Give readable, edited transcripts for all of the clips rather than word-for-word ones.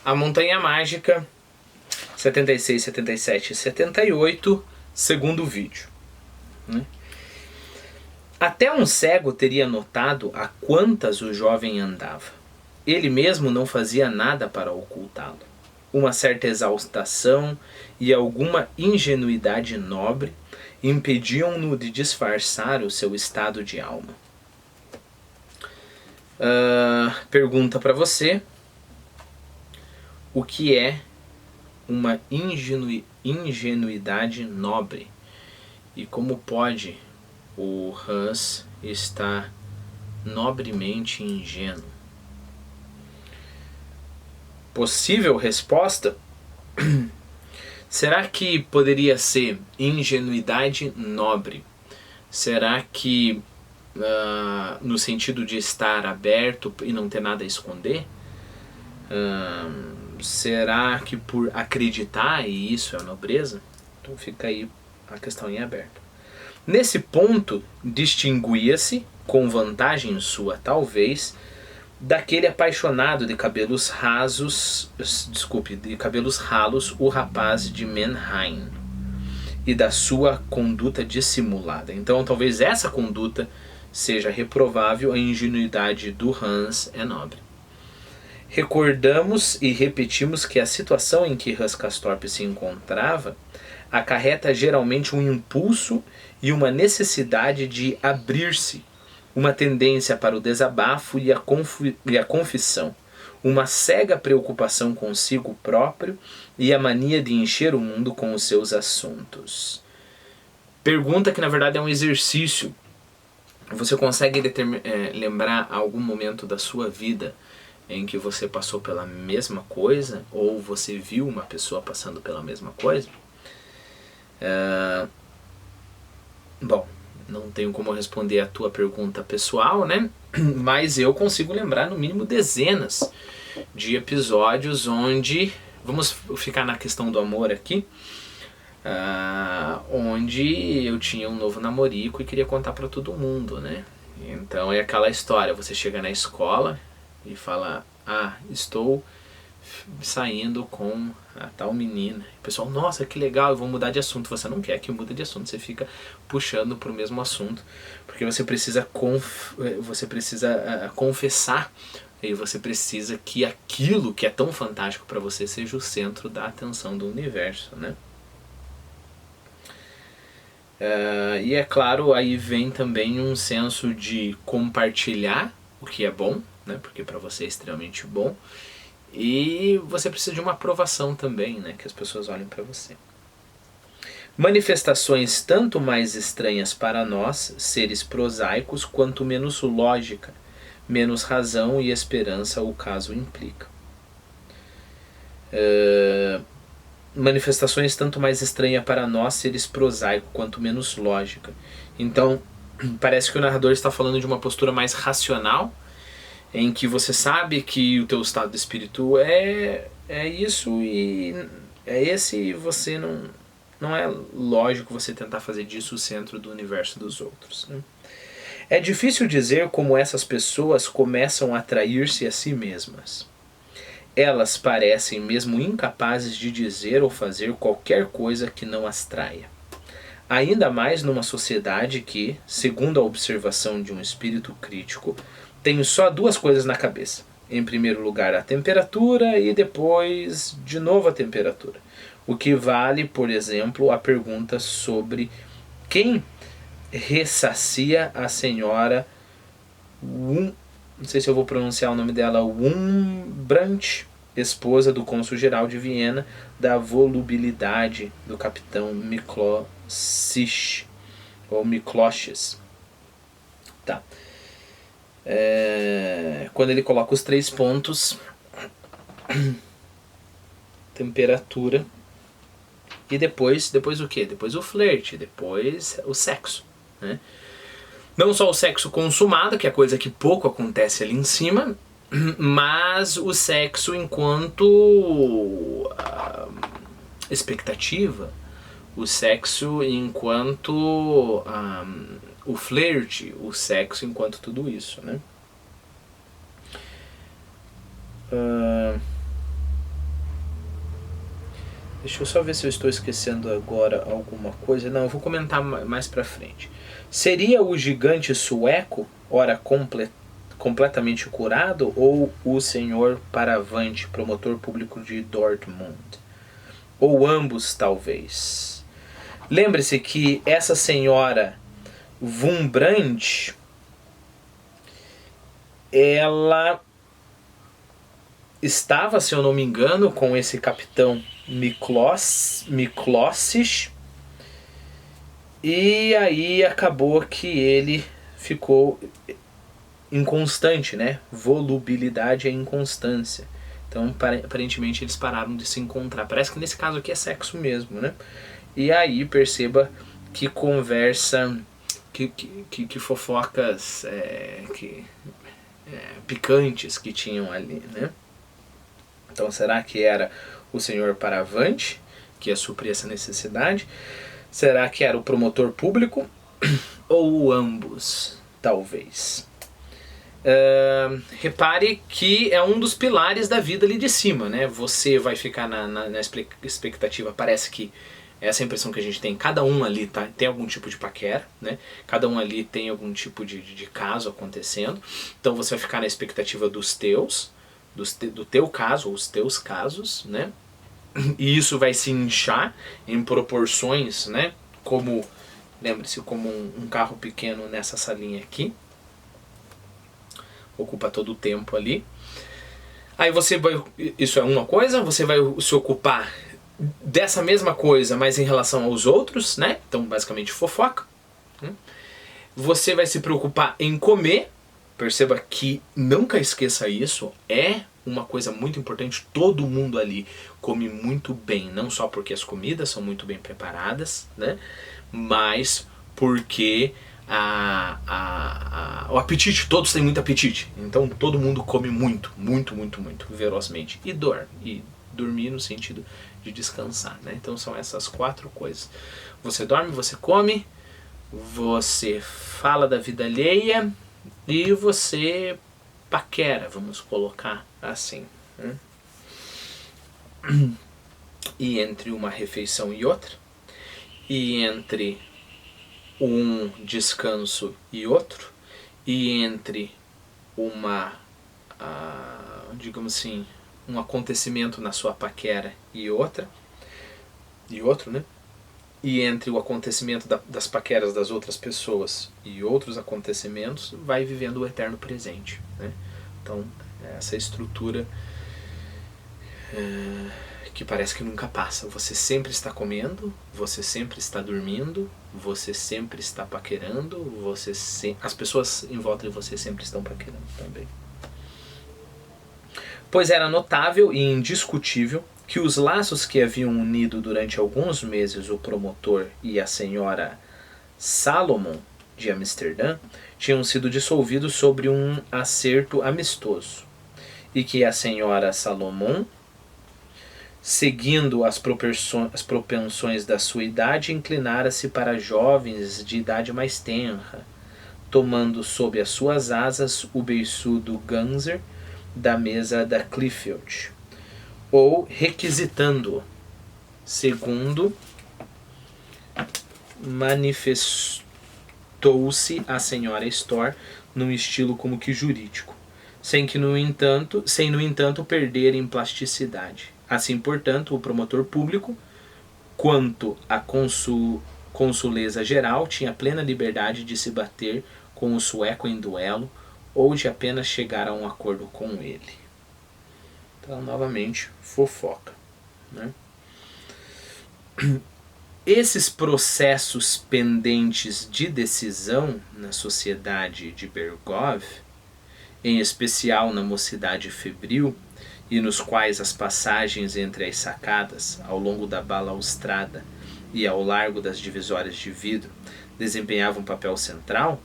A Montanha Mágica 76, 77 e 78, segundo vídeo, né? Até um cego teria notado a quantas o jovem andava. Ele mesmo não fazia nada para ocultá-lo. Uma certa exaltação e alguma ingenuidade nobre impediam-no de disfarçar o seu estado de alma. Pergunta para você: o que é uma ingenuidade nobre? E como pode o Hans estar nobremente ingênuo? Possível resposta: será que poderia ser ingenuidade nobre? Será que no sentido de estar aberto e não ter nada a esconder? Será que por acreditar e isso é nobreza? Então fica aí a questão em aberto. Nesse ponto, distinguia-se, com vantagem sua talvez, daquele apaixonado de cabelos rasos, de cabelos ralos, o rapaz de Mannheim, e da sua conduta dissimulada. Então talvez essa conduta seja reprovável, a ingenuidade do Hans é nobre. Recordamos e repetimos que a situação em que Hans Castorp se encontrava acarreta geralmente um impulso e uma necessidade de abrir-se, uma tendência para o desabafo e a confissão, uma cega preocupação consigo próprio e a mania de encher o mundo com os seus assuntos. Pergunta que na verdade é um exercício. Você consegue lembrar algum momento da sua vida em que você passou pela mesma coisa ou você viu uma pessoa passando pela mesma coisa? Bom, não tenho como responder a tua pergunta pessoal, né? Mas eu consigo lembrar no mínimo dezenas de episódios onde, vamos ficar na questão do amor aqui, onde eu tinha um novo namorico e queria contar pra todo mundo, né? Então é aquela história, você chega na escola e fala: estou saindo com a tal menina. O pessoal: nossa, que legal, eu vou mudar de assunto. Você não quer que mude de assunto, você fica puxando pro mesmo assunto, porque você precisa confessar, e você precisa que aquilo que é tão fantástico para você seja o centro da atenção do universo, né? E é claro, aí vem também um senso de compartilhar o que é bom, né? Porque para você é extremamente bom, e você precisa de uma aprovação também, né? Que as pessoas olhem para você. Manifestações tanto mais estranhas para nós, seres prosaicos, quanto menos lógica, menos razão e esperança o caso implica. Manifestações tanto mais estranhas para nós, seres prosaicos, quanto menos lógica. Então, parece que o narrador está falando de uma postura mais racional, em que você sabe que o teu estado de espírito é isso e é esse, e você não é lógico você tentar fazer disso o centro do universo dos outros, né? É difícil dizer como essas pessoas começam a atrair-se a si mesmas. Elas parecem mesmo incapazes de dizer ou fazer qualquer coisa que não as traia. Ainda mais numa sociedade que, segundo a observação de um espírito crítico, tem só duas coisas na cabeça. Em primeiro lugar, a temperatura e depois, de novo, a temperatura. O que vale, por exemplo, a pergunta sobre quem ressacia a senhora não sei se eu vou pronunciar o nome dela, Wurmbrandt, esposa do cônsul-geral de Viena, da volubilidade do capitão Miklósich, ou Miklósches. Tá. Quando ele coloca os 3 pontos, temperatura, e depois o quê? Depois o flerte, depois o sexo, né? Não só o sexo consumado, que é coisa que pouco acontece ali em cima, mas o sexo enquanto expectativa, o sexo enquanto o flerte, o sexo enquanto tudo isso, né? Deixa eu só ver se eu estou esquecendo agora alguma coisa. Não, eu vou comentar mais pra frente. Seria o gigante sueco, ora completamente curado, ou o senhor Paravante, promotor público de Dortmund? Ou ambos, talvez. Lembre-se que essa senhora Wurmbrand, ela estava, se eu não me engano, com esse capitão Miklóssis, e aí acabou que ele ficou inconstante, né? Volubilidade é inconstância. Então, aparentemente, eles pararam de se encontrar. Parece que nesse caso aqui é sexo mesmo, né? E aí, perceba que conversa, que fofocas picantes que tinham ali, né? Então, será que era o senhor Paravante que ia suprir essa necessidade? Será que era o promotor público? Ou ambos, talvez? Repare que é um dos pilares da vida ali de cima, né? Você vai ficar na expectativa, parece que essa é a impressão que a gente tem. Cada um ali tem algum tipo de paquera, né? Cada um ali tem algum tipo de caso acontecendo. Então você vai ficar na expectativa dos teus, do teu caso, ou os teus casos, né? E isso vai se inchar em proporções, né? Como, lembre-se, como um carro pequeno nessa salinha aqui. Ocupa todo o tempo ali. Aí você vai, isso é uma coisa, você vai se ocupar dessa mesma coisa, mas em relação aos outros, né? Então, basicamente, fofoca. Você vai se preocupar em comer. Perceba que nunca esqueça isso, é uma coisa muito importante. Todo mundo ali come muito bem, não só porque as comidas são muito bem preparadas, né? Mas porque o apetite, todos têm muito apetite. Então todo mundo come muito, muito, muito, muito, ferozmente. E dormir no sentido de descansar, né? Então são essas 4 coisas. Você dorme, você come, você fala da vida alheia e você paquera, vamos colocar assim. Né? E entre uma refeição e outra, e entre um descanso e outro, e entre digamos assim, um acontecimento na sua paquera e outro, né? E entre o acontecimento das paqueras das outras pessoas e outros acontecimentos, vai vivendo o eterno presente, né? Então, essa estrutura que parece que nunca passa. Você sempre está comendo, você sempre está dormindo, você sempre está paquerando, as pessoas em volta de você sempre estão paquerando também. Pois era notável e indiscutível que os laços que haviam unido durante alguns meses o promotor e a senhora Salomon de Amsterdã tinham sido dissolvidos sobre um acerto amistoso, e que a senhora Salomon, seguindo as propensões da sua idade, inclinara-se para jovens de idade mais tenra, tomando sob as suas asas o beiçudo Ganser da mesa da Clearfield, ou requisitando-o, segundo manifestou-se a senhora Storr num estilo como que jurídico, sem no entanto perder em plasticidade. Assim, portanto, o promotor público, quanto à consuleza geral, tinha plena liberdade de se bater com o sueco em duelo ou de apenas chegar a um acordo com ele. Então, novamente, fofoca, né? Esses processos pendentes de decisão na sociedade de Bergov, em especial na mocidade febril, e nos quais as passagens entre as sacadas, ao longo da balaustrada e ao largo das divisórias de vidro, desempenhavam um papel central,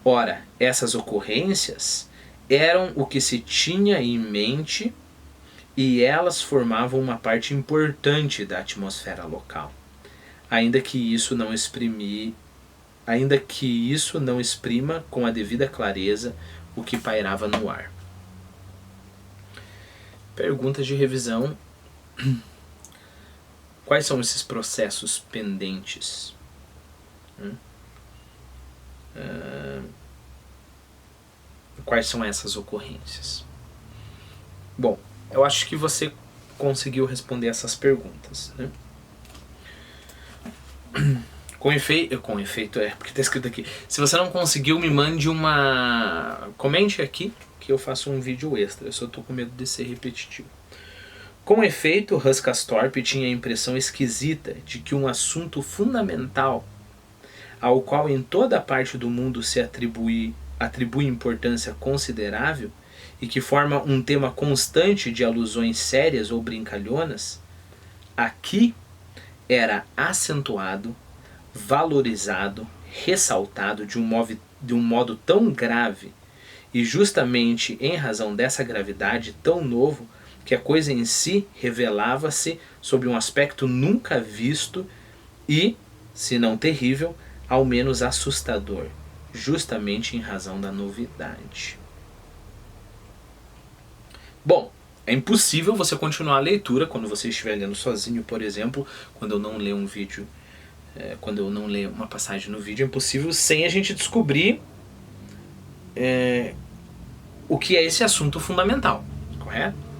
ora, essas ocorrências eram o que se tinha em mente e elas formavam uma parte importante da atmosfera local, ainda que isso não exprima com a devida clareza o que pairava no ar. Perguntas de revisão Quais são esses processos pendentes? Quais são essas ocorrências? Bom, eu acho que você conseguiu responder essas perguntas, né? Com efeito, porque está escrito aqui. Se você não conseguiu, me mande comente aqui que eu faço um vídeo extra. Eu só estou com medo de ser repetitivo. Com efeito, Huskas-Torp tinha a impressão esquisita de que um assunto fundamental, ao qual em toda parte do mundo se atribui importância considerável e que forma um tema constante de alusões sérias ou brincalhonas, aqui era acentuado, valorizado, ressaltado de um modo tão grave e justamente em razão dessa gravidade tão novo que a coisa em si revelava-se sob um aspecto nunca visto e, se não terrível, ao menos assustador, justamente em razão da novidade. Bom, é impossível você continuar a leitura quando você estiver lendo sozinho, por exemplo, quando eu não ler um vídeo, quando eu não ler uma passagem no vídeo, é impossível sem a gente descobrir o que é esse assunto fundamental, correto?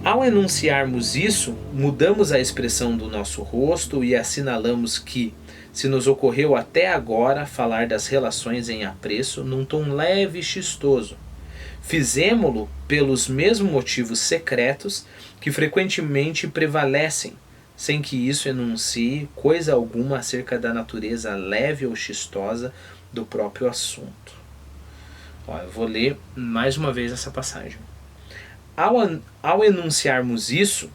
Ao enunciarmos isso, mudamos a expressão do nosso rosto e assinalamos que, se nos ocorreu até agora falar das relações em apreço num tom leve e chistoso, fizemo-lo pelos mesmos motivos secretos que frequentemente prevalecem, sem que isso enuncie coisa alguma acerca da natureza leve ou chistosa do próprio assunto. Eu vou ler mais uma vez essa passagem. Ao enunciarmos isso,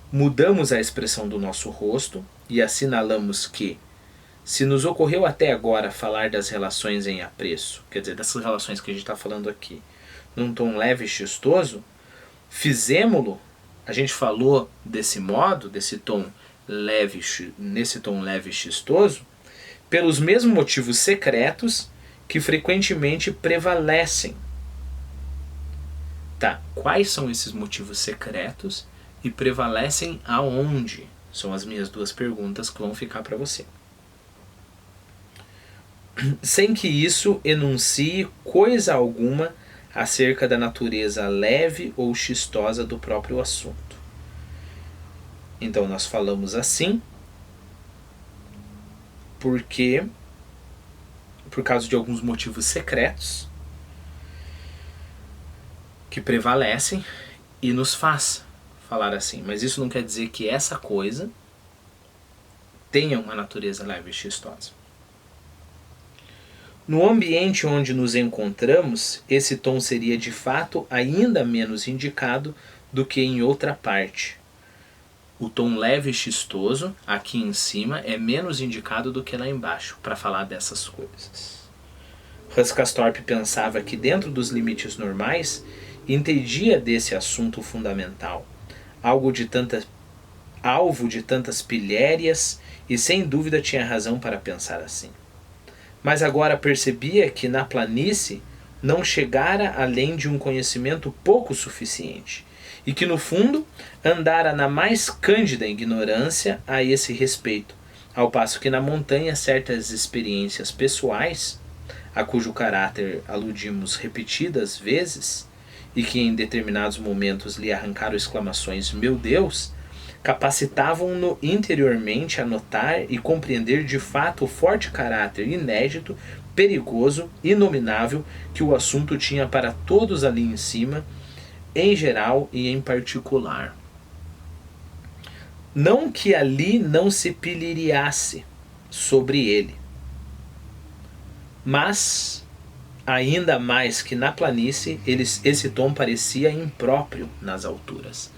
mudamos a expressão do nosso rosto e assinalamos que, se nos ocorreu até agora falar das relações em apreço, quer dizer, dessas relações que a gente está falando aqui, num tom leve e chistoso, fizemo-lo, a gente falou desse modo, nesse tom leve e chistoso, pelos mesmos motivos secretos que frequentemente prevalecem. Tá, quais são esses motivos secretos e prevalecem aonde? São as minhas duas perguntas que vão ficar para você. Sem que isso enuncie coisa alguma acerca da natureza leve ou chistosa do próprio assunto. Então nós falamos assim porque, por causa de alguns motivos secretos que prevalecem e nos faz falar assim. Mas isso não quer dizer que essa coisa tenha uma natureza leve e chistosa. No ambiente onde nos encontramos, esse tom seria de fato ainda menos indicado do que em outra parte. O tom leve e chistoso, aqui em cima, é menos indicado do que lá embaixo para falar dessas coisas. Huskas-Torp pensava que dentro dos limites normais, entendia desse assunto fundamental, alvo de tantas pilhérias, e sem dúvida tinha razão para pensar assim. Mas agora percebia que na planície não chegara além de um conhecimento pouco suficiente, e que no fundo andara na mais cândida ignorância a esse respeito, ao passo que na montanha certas experiências pessoais, a cujo caráter aludimos repetidas vezes, e que em determinados momentos lhe arrancaram exclamações "Meu Deus!", capacitavam-no interiormente a notar e compreender de fato o forte caráter inédito, perigoso, inominável que o assunto tinha para todos ali em cima, em geral e em particular. Não que ali não se pilheriasse sobre ele, mas ainda mais que na planície esse tom parecia impróprio nas alturas.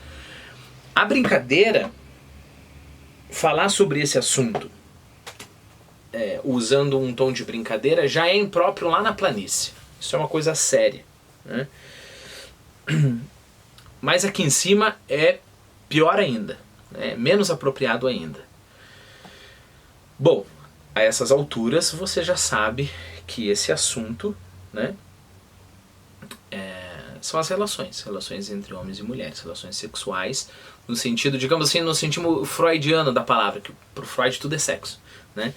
A brincadeira, falar sobre esse assunto usando um tom de brincadeira já é impróprio lá na planície. Isso é uma coisa séria, né? Mas aqui em cima é pior ainda, é menos apropriado ainda. Bom, a essas alturas você já sabe que esse assunto, né, são as relações entre homens e mulheres, relações sexuais, no sentido, digamos assim, no sentido freudiano da palavra, que pro Freud tudo é sexo, né?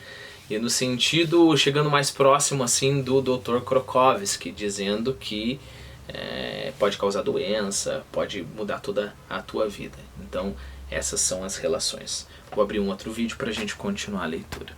E no sentido, chegando mais próximo assim do Dr. Krokowski, dizendo que pode causar doença, pode mudar toda a tua vida. Então, essas são as relações. Vou abrir um outro vídeo para a gente continuar a leitura.